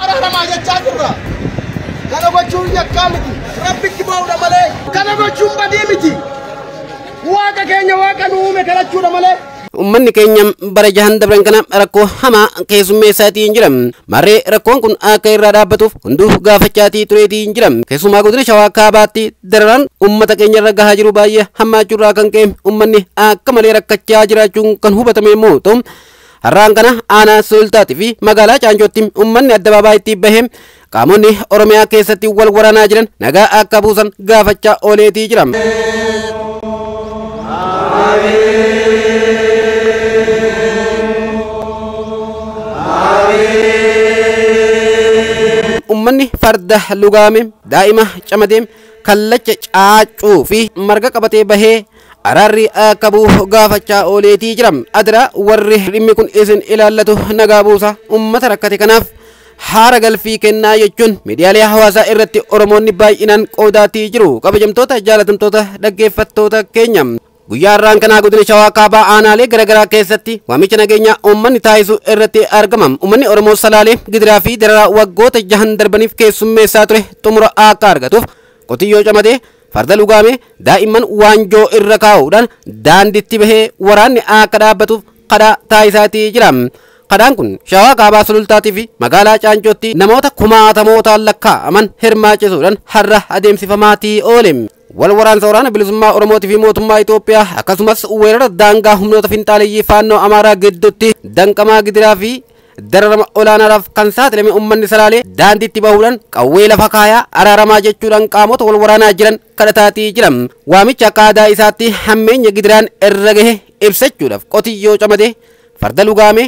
أنا ما جتّاجرا كانوا بتشوف يكالتي ربك باودا ملأ كانوا بتشوف بديمتي واقع كينيا واقع نومي كلا تشوف ملأ ummanni keenya bara jahan dabran kana rakkoo hamaa keessummeessaatiin jiram marree rakkoon kun akka irraa dhaabbatuuf hunduu gaafachaatii tureetiin jiram keessumaa godina shawaa kaabaatti dararaan ummata keenya irra gahaa jiru baay'ee hammaachuurraa kan ka'e ummanni akka malee rakkachaa jiraachuun kan hubatame immoo ta'u har'aan kana aanaa sultaatii fi magaalaa Caancootti ummanni addabaabaayyitti bahee qaamonni Oromiyaa keessatti wal waraanaa jiran nagaa akka buusan gaafachaa ooleetii jiram. ummanni farda lugaame daa'ima camadee kallacha caacuu fi marga qabatee bahee araarri akka bu'u gaafachaa ooleetii jiram adira warri dhimmi kun isin ilaallatu nagaa buusa ummata rakkate kanaaf haara galfii kennaa jechuun miidiyaalee hawaasaa irratti oromoonni baay'inaan qoodaatii jiru kabajamtoota jaalatamtoota dhaggeeffattoota keenya guyyaa har'aan kanaa godina shawaa kaabaa aanaalee garaagaraa keessatti waamicha nageenya uummanni taasisu irratti argamam uummanni oromoo salaalee gidiraa fi dararaa waggoota jahan darbaniif keessummeessaa ture xumura akka argatuuf qotiyyoo camadee farda lugaame daa'imman waanjoo irra kaa'uudhaan daandiitti bahee waraanni akka dhaabbatuuf kadhaa taasisaatii jira. Kadhaan kun shawaa kaabaa sulultaatii fi magaalaa Caancootti namoota kumaatamootaan lakkaa'aman hirmaachisuudhaan har'a adeemsifamaatii oole. wal waraansa waraana bilisummaa Oromootii fi mootummaa Itoophiyaa akkasumas weerara daangaa humnoota finxaaleeyyii faannoo Amaaraa gidduutti danqamaa gidiraa fi dararama olaanaadhaaf kan saaxilame uummanni salaalee daandiitti bahuudhaan qawwee lafa kaayaa araaramaa jechuudhaan qaamota wal waraanaa jiran kadhataatii jiran waamicha akka aadaa isaatti hammeenya gidiraan irra gahe ibsachuudhaaf qotiyyoo camadee farda lugaame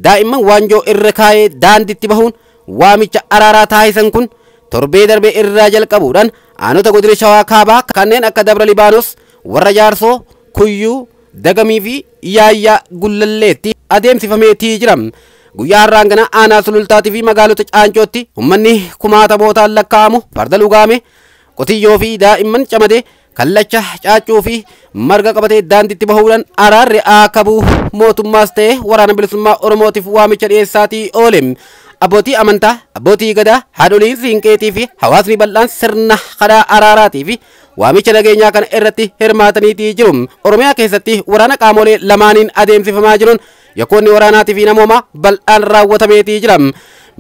daa'imman waanjoo irra kaayee daandiitti bahuun waamicha araaraa taasisan kun torbee darbee irraa jalqabuudhaan aanota godina shawaa kaabaa kanneen akka dabra libaanos warra jaarsoo kuyyuu dagamii fi yaayyaa gullalleetti adeemsifameetii jira. guyyaa har'aan kana aanaa sulultaatii fi magaalota Caancootti uummanni kumaatamootaan lakkaa'amu farda lugaame qotiyyoo fi daa'imman camadee kallacha caacuu fi marga qabatee daandiitti bahuudhaan araarri akka bu'u mootummaas ta'e waraana bilisummaa Oromootiif waamicha dhiyeessaatii oole. abbootii amantaa abbootii gadaa haadholii siinqeetii fi hawaasni bal'aan sirna kadhaa araaraatii fi waamicha nageenyaa kana irratti hirmaataniitii jiru. Oromiyaa keessatti waraana qaamolee lamaaniin adeemsifamaa jiruun yakkoonni waraanaatii fi namooma bal'aan raawwatameetii jira.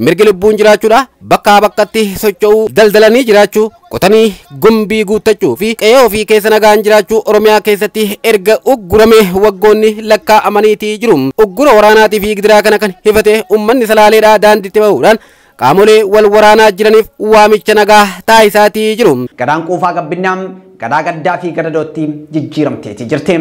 mirgi lubbuun jiraachuudha bakkaa bakkatti socho'uu daldalanii jiraachuu qotanii gumbii guuttachuu fi qe'ee ofii keessa nagaan jiraachuu Oromiyaa keessatti erga uggurame waggoonni lakkaa'amaniitii jiru. uggura waraanaatii fi gidiraa kana kan hifate uummanni salaaleedhaa daandiitti bahuudhaan qaamolee wal waraanaa jiraniif waamicha nagaa taasisaatii jiru. Gadaan quufaa gabbinaan gadaa gaddaa fi gadadootti jijjiiramteetii jirti.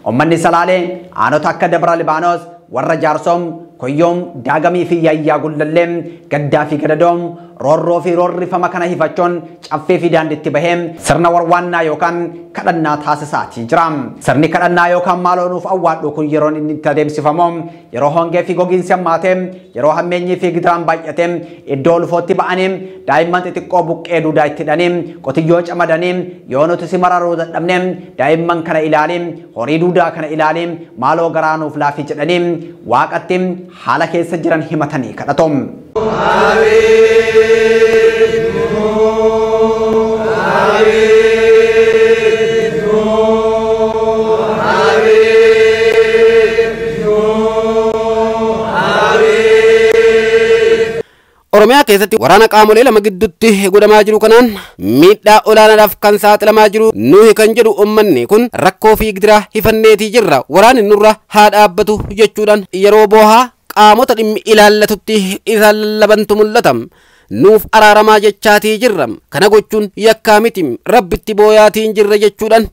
Uummanni salaalee aanota akka dabra libaanos warra jaarsoom koyyoom daagamii fi yaayyaa gullallee gaddaa fi gadadoom roorroo fi roorrifama kana hifachuun caffee fi daandiitti bahee sirna warwaannaa yookaan kadhannaa taasisaatii jira. Sirni kadhannaa yookaan maaloonuuf awwaadhu kun yeroo inni itti adeemsifamu yeroo hongee fi gogiinsi hammaatee yeroo hammeenyii fi gidiraan baay'atee iddoo ulfootti ba'anii daa'imman xixiqqoo buqqee duudaa itti hidhanii qotiyyoo camadanii yoo nuti si mararuu dadhabne daa'imman kana ilaalii horii duudaa kana ilaalii maaloo garaanuuf laafii jedhanii waaqatti haala keessa jiran himatanii kadhatu. Oromiyaa keessatti waraana qaamolee lama gidduutti godhamaa jiru kanaan miidhaa olaanaadhaaf kan saaxilamaa jiru nuyi kan jedhu uummanni kun rakkoo fi gidiraa hifanneetii jirra waraanni nurra haa dhaabbatu jechuudhaan yeroo boohaa qaamota dhimmi ilaallatutti isaan lallabantu mul'ata. nuuf araaramaa jechaatii jirra kana gochuun yakkaa miti rabbitti booyaatiin jirra jechuudhaan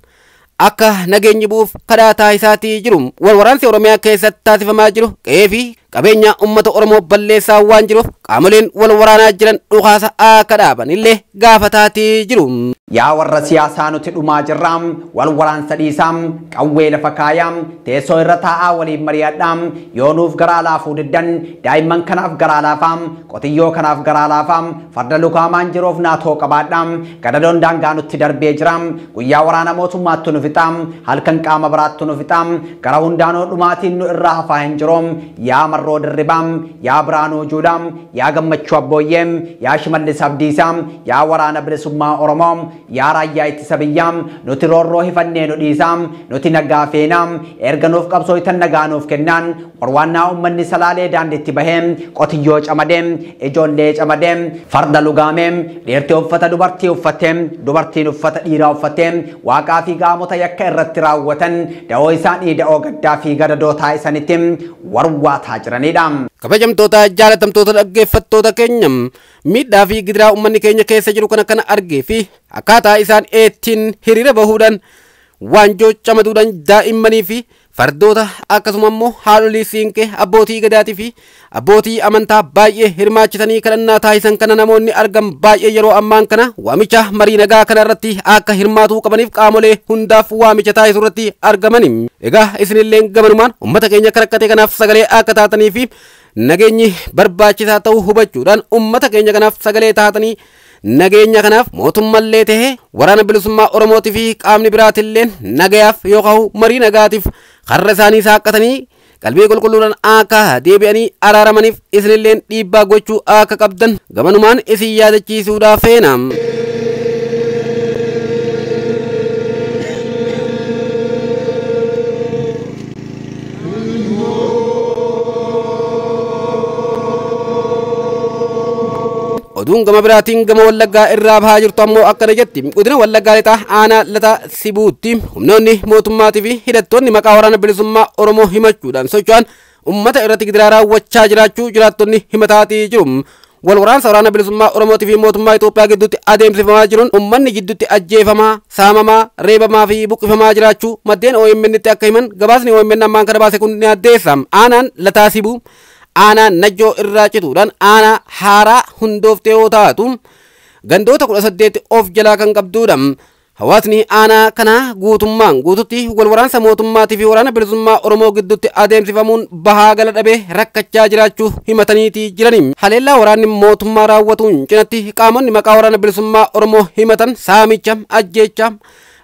akka nageenyi bu'uuf kadhaa taasisaatii jiru. wal waraansi Oromiyaa keessatti taasifamaa jiru qe'ee fi qabeenya uummata Oromoo balleessaa waan jiruuf qaamoleen wal waraanaa jiran dhukaasa akka dhaaban illee gaafataatii jiru. Yaa warra siyaasaa nuti dhumaa jirraam wal waraansa dhiisaam qawwee lafa kaayaam teessoo irra taa'aa waliin mari'adhaam yoo nuuf garaa laafuu diddan daa'imman kanaaf garaa laafaam qotiyyoo kanaaf garaa laafaam farda lukaamaan jiruuf naatoo qabaadhaam gadadoon daangaa nutti darbee jiraam guyyaa waraana mootummaatti nu fixaam halkan qaama biraatti nu fixaam gara hundaanoo dhumaatiin nu irraa hafaa hin jiroom yaa Marroo Dirribaam, yaa Biraanuu Juudaam, yaa Gammachuu Abbooyyeem, yaa Shimallis Abdiisaam, yaa Waraana Bilisummaa Oromoom, yaa Raayyaa Ittisa Biyyaam, nuti roorroo hifannee nu dhiisaam, nuti nagaa feenaam, erga nuuf qabsooytan nagaa nuuf kennaan, warwaannaa uummanni Salaalee daandiitti baheem, qotiyyoo camadeem, ijoollee camadeem, farda lugaameem, dhiirtii uffata dubartii uffateem, dubartiin uffata dhiiraa uffateem, waaqaa fi qaamota yakka irratti raawwatan, da'oo isaanii da'oo gaddaa fi gadadootaa isaanitti warwaataa jiranidha. Kabajamtoota jaalatamtoota dhaggeeffattoota keenya miidhaa fi gidiraa uummanni keenya keessa jiru kana argee fi akkaataa isaan ittiin hiriira bahuudhaan waanjoo camaduudhaan daa'immanii fi fardoota akkasuma immoo haadholii siinqee abbootii gadaatii fi abbootii amantaa baay'ee hirmaachisanii kadhannaa taasisan kana namoonni argam baay'ee yeroo ammaan kana waamicha marii nagaa kana irratti akka hirmaatuu qabaniif qaamolee hundaaf waamicha taasisu irratti argamani. Egaa isinillee gamanumaan uummata keenya rakkate kanaaf sagalee akka taatanii fi nageenyi barbaachisaa ta'uu hubachuudhaan uummata keenya kanaaf sagalee taatanii nageenya kanaaf mootummallee ta'e waraana bilisummaa Oromootii fi qaamni biraatillee nagayaaf yookaan marii nagaatiif har'a isaanii saaqqatanii qalbii qulqulluudhaan akka deebi'anii araaramaniif isinillee dhiibbaa gochuu akka qabdan gamanumaan isin yaadachiisuudhaaf feena. Oduun gama biraatiin gama Wallaggaa irraa bahaa jirtu ammoo akkana jetti. Godina Wallaggaa lixaa aanaa lataa Sibuutti humnoonni mootummaatii fi hidhattoonni maqaa waraana bilisummaa Oromoo himachuudhaan socho'an uummata irratti gidiraa raawwachaa jiraachuu jiraattonni himataatii jiru. Wal waraansa waraana bilisummaa Oromootii fi mootummaa Itoophiyaa gidduutti adeemsifamaa jiruun uummanni gidduutti ajjeefamaa, saamamaa, reebamaa fi buqqifamaa jiraachuu maddeen OMN itti akka himan gabaasni OMN ammaan kana baase kun ni addeessa. Aanaan lataa Sibuu aanaa najjoo irraa cituudhaan aanaa haaraa hundooftee yoo taatu gandoota 18 of jalaa kan qabduudha. Hawaasni aanaa kana guutummaan guututti wal waraansa mootummaatii fi waraana bilisummaa Oromoo gidduutti adeemsifamuun bahaa gala dhabee rakkachaa jiraachuu himataniitii jirani. Haleellaa waraanni mootummaa raawwatuun cinatti qaamonni maqaa waraana bilisummaa Oromoo himatan saamicha, ajjeecha,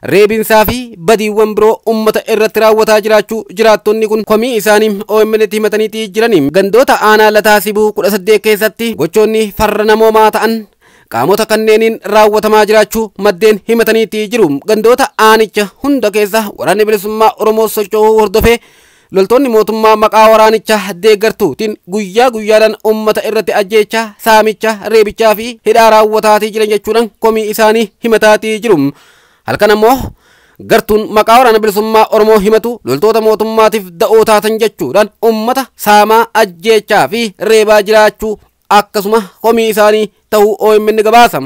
reebinsaa fi badiiwwan biroo uummata irratti raawwataa jiraachuu jiraattonni kun komii isaanii OMN itti himataniitii jirani. Gandoota aanaa lataa Sibuu 18 keessatti gochoonni farra namoomaa ta'an qaamota kanneeniin raawwatamaa jiraachuu maddeen himataniitii jiru. Gandoota aanicha hunda keessa waraanni bilisummaa Oromoo socho'uu hordofee loltoonni mootummaa maqaa waraanicha deeggartuutiin guyyaa guyyaadhaan uummata irratti ajjeechaa, saamicha, reebichaa fi hidhaa raawwataatii jiran jechuudhaan komii isaanii himataatii jiru. Halkan ammoo gartuun maqaa waraana bilisummaa Oromoo himatu loltoota mootummaatiif da'oo taatan jechuudhaan uummata saamaa, ajjeechaa fi reebaa jiraachuu akkasuma komii isaanii ta'uu OMN gabaasa.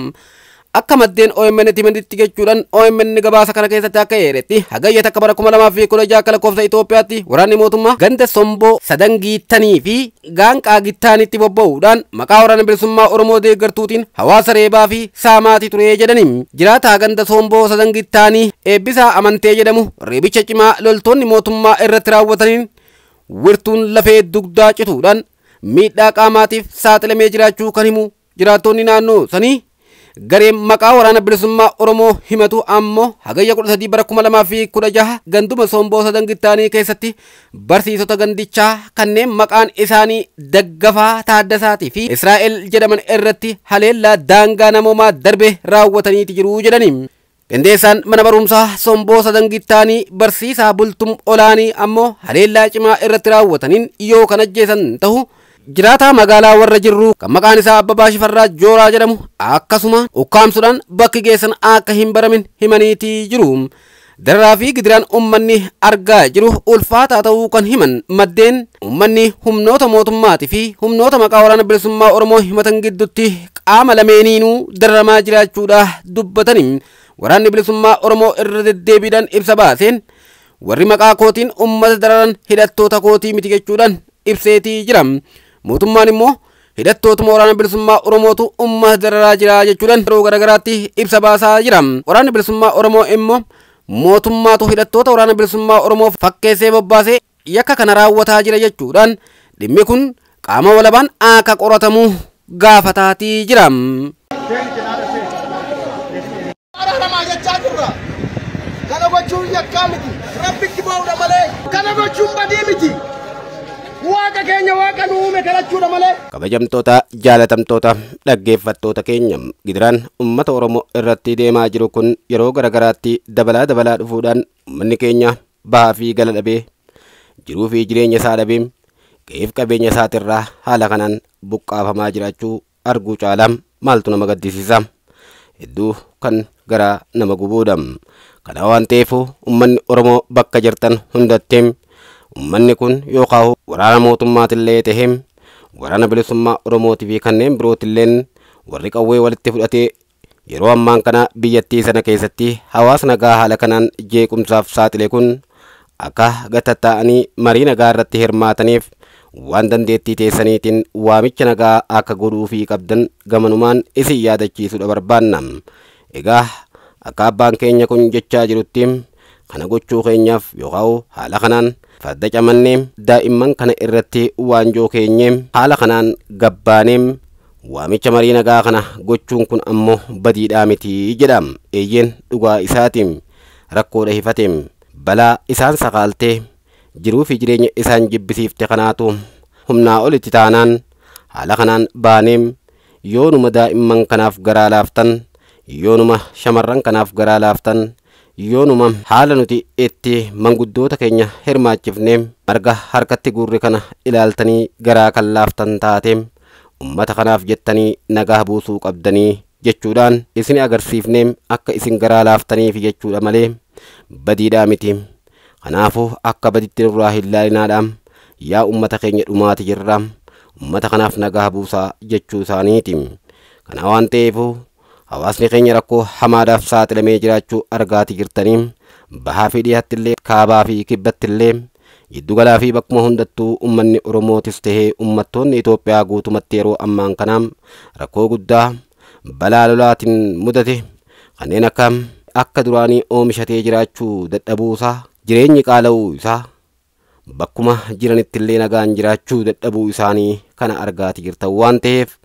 Akka maddeen OMN himanitti jechuudhaan OMN gabaasa kana keessatti akka eeretti hagayya takka bara 2016 akka lakkoofsa Itoophiyaatti waraanni mootummaa ganda Somboo Sadangiittanii fi Gaanqaa Gittaanitti bobba'uudhaan maqaa waraana bilisummaa Oromoo deeggartuutiin hawaasa reebaa fi saamaatii ture jedhani. Jiraataa ganda Somboo Sadangiittanii Eebbisaa Amantee jedhamu reebicha cimaa loltoonni mootummaa irratti raawwataniin wirtuun lafee dugdaa cituudhaan miidhaa qaamaatiif saaxilamee jiraachuu kan himu jiraattonni naannoo sanii gareen maqaa waraana bilisummaa Oromoo himatu ammoo hagayya 13 bara 2016 ganduma Somboo Sadangiittanii keessatti barsiisota gandichaa kanneen maqaan isaanii Daggafaa Taaddasaatii fi Israa'el jedhaman irratti haleellaa daangaa namoomaa darbe raawwataniiti jiru jedhani. Qindeessaan mana barumsaa Somboo Sadangiittanii barsiisaa Bultum Olaanii ammoo haleellaa cimaa irratti raawwataniin yoo kan ajjeesan ta'u jiraataa magaalaa warra jirru kan maqaan isaa Abbabaa Shifarraa Jooraa jedhamu akkasuma ukkaamsuudhaan bakki geessan akka hin baramin himaniitii jiru. Dararaa fi gidiraan uummanni argaa jiru ulfaataa ta'uu kan himan maddeen uummanni humnoota mootummaatii fi humnoota maqaa waraana bilisummaa Oromoo himatan gidduutti qaama lameeniinuu dararamaa jiraachuudha dubbatani. Waraanni bilisummaa Oromoo irra deddeebiidhaan ibsa baaseen warri maqaa kootiin uummata dararan hidhattoota kootii miti jechuudhaan ibseetii jira. Mootummaan immoo hidhattootuma waraana bilisummaa Oromootu uummata dararaa jira jechuudhaan yeroo garagaraatti ibsa baasaa jira. Waraanni bilisummaa Oromoo immoo mootummaatu hidhattoota waraana bilisummaa Oromoo fakkeessee bobbaasee yakka kana raawwataa jira jechuudhaan dhimmi kun qaama walabaan akka qoratamu gaafataatii jira. Kana gochuun yakkaa miti. Rabbitti bahuudha malee kana gochuun badii miti. waaqa keenya waaqa nu uume kadhachuudha malee. Kabajamtoota jaalatamtoota dhaggeeffattoota keenya gidiraan uummata Oromoo irratti deemaa jiru kun yeroo garagaraatti dabalaa dhufuudhaan uummanni keenya bahaa fi gala dhabee jiruu fi jireenya isaa dhabee qe'eef qabeenya isaatirraa haala kanaan buqqaafamaa jiraachuu arguu caalaa maaltu nama gaddisiisa hedduu kan garaa nama gubuudha. Kana waan ta'eef uummanni Oromoo bakka jirtan hundattii uummanni kun yookaan waraana mootummaatillee ta'ee waraana bilisummaa Oromootii fi kanneen birootilleen warri qawwee walitti fudhatee yeroo ammaan kana biyyattii sana keessatti hawaasa nagaa haala kanaan jeequmsaaf saaxile kun akka gatatta'anii marii nagaa irratti hirmaataniif waan dandeettii teessaniitiin waamicha nagaa akka godhuufii qabdan gamanumaan isin yaadachiisuudha barbaanna. Egaa akka abbaan keenya kun jechaa jirutti kana gochuu keenyaaf yookaan haala kanaan farda camannee daa'imman kana irratti waanjoo keenyee haala kanaan gabbaaneem waamicha marii nagaa kana gochuun kun ammoo badiidhaa miti jedha. Eeyyeen dhugaa isaatiin rakkoodha hifateem balaa isaan sakaaltee jiruu fi jireenya isaan jibbisiifte kanaatu humnaa olitti taanaan haala kanaan baaneem yoonuma daa'imman kanaaf garaa laaftan yoonuma shamarran kanaaf garaa laaftan yoonuma haala nuti itti manguddoota keenya hirmaachifnee marga harkatti gurri kana ilaaltanii garaa kan laaftan taateem ummata kanaaf jettanii nagaa buusuu qabdanii jechuudhaan isin agarsiifnee akka isin garaa laaftaniif jechuudha malee badiidhaa miti. Kanaafuu akka baditti irraa hin laalinaadha yaa ummata keenya dhumaati jirra ummata kanaaf nagaa buusaa jechuu isaaniiti. Kana waan ta'eef hawaasni keenya rakkoo hamaadhaaf saaxilamee jiraachuu argaati jirtanii bahaa fi dhiyaattillee kaabaa fi kibbattillee giddugalaa fi bakkuma hundattuu uummanni Oromootis tahee uummattoonni Itoophiyaa guutumatti yeroo ammaan kanaa rakkoo guddaa balaa lolaatiin mudate kanneen akka duraanii oomishatee jiraachuu dadhabuusaa jireenyi qaala'uu isaa bakkuma jiranittillee nagaan jiraachuu dadhabuu isaanii kana argaati jirtan waan ta'eef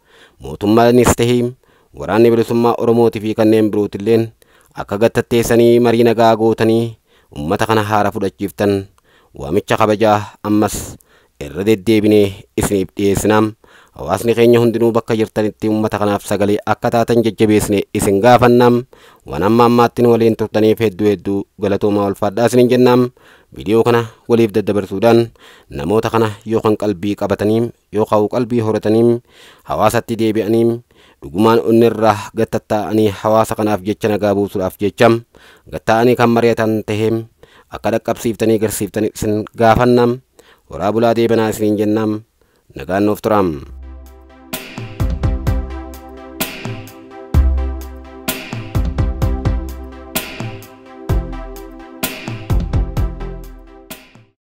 mootummaanis tahee waraanni bilisummaa Oromootii fi kanneen birootilleen akka gattatteessanii marii nagaa gootanii ummata kana haara fudhachiiftan waamicha kabajaa ammas irra deddeebinee isiniif dhiyeessinaam. Hawaasni keenya hundinuu bakka jirtanitti ummata kanaaf sagalee akka taatan jajjabeessine isin gaafannaam. Waan amma ammaattiin waliin turtaniif hedduu galatoomaa ulfaadhaa isiniin jennaam. Viidiyoo kana waliif daddabarsuudhaan namoota kana yookaan qalbii qabatanii yookaan qalbii horatanii hawaasatti deebi'anii dhugumaan onnirraa gattatta'anii hawaasa kanaaf jecha nagaa buusuudhaaf jecham gatta'anii kan mari'atan taheem akka dhaqqabsiiftanii garsiiftanii isin gaafannaam. Horaa bulaa deebanaa isiniin jennaam. Nagaan nuuf turaam.